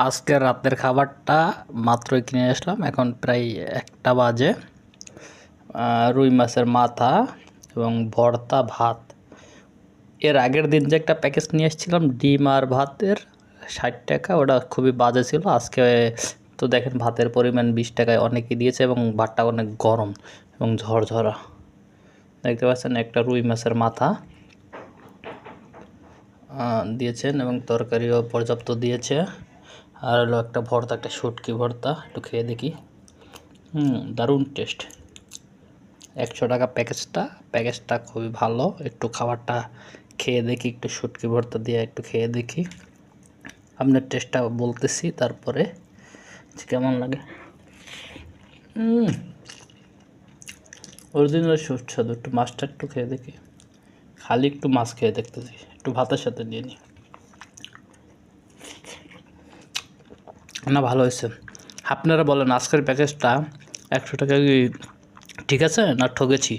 আজকে রাতের খাবারটা মাত্রই কিনে আসলাম, এখন প্রায় 1টা বাজে। রুই মাছের মাথা এবং ভর্তা ভাত। এর আগের দিন যে একটা প্যাকেজ নিয়ে এসেছিলাম ডিম আর ভাতের 60 টাকা, ওটা খুবই বাজে ছিল। আজকে তো দেখেন ভাতের পরিমাণ 20 টাকায় অনেকই দিয়েছে এবং ভাতটা অনেক গরম এবং ঝরঝরা। দেখতে পাচ্ছেন একটা রুই মাছের মাথা দিয়েছেন এবং তরকারিও পর্যাপ্ত দিয়েছে। আর হলো একটা ভর্তা, একটা শুটকি ভর্তা, একটু খেয়ে দেখি। দারুণ টেস্ট। 100 টাকা প্যাকেজটা খুবই ভালো। একটু খাবারটা খেয়ে দেখি, একটু শুটকি ভর্তা দিয়ে একটু খেয়ে দেখি। আপনার টেস্টটা বলতেছি তারপরে কেমন লাগে। অরিজিনাল সুস্বাদু। একটু মাছটা একটু খেয়ে দেখি, খালি একটু মাছ খেয়ে দেখতেছি, একটু ভাতের সাথে নিয়ে নিই। না, ভালো হয়েছে। আপনারা বলেন আজকের প্যাকেজটা 100 টাকা কি ঠিক আছে না ঠকেছি?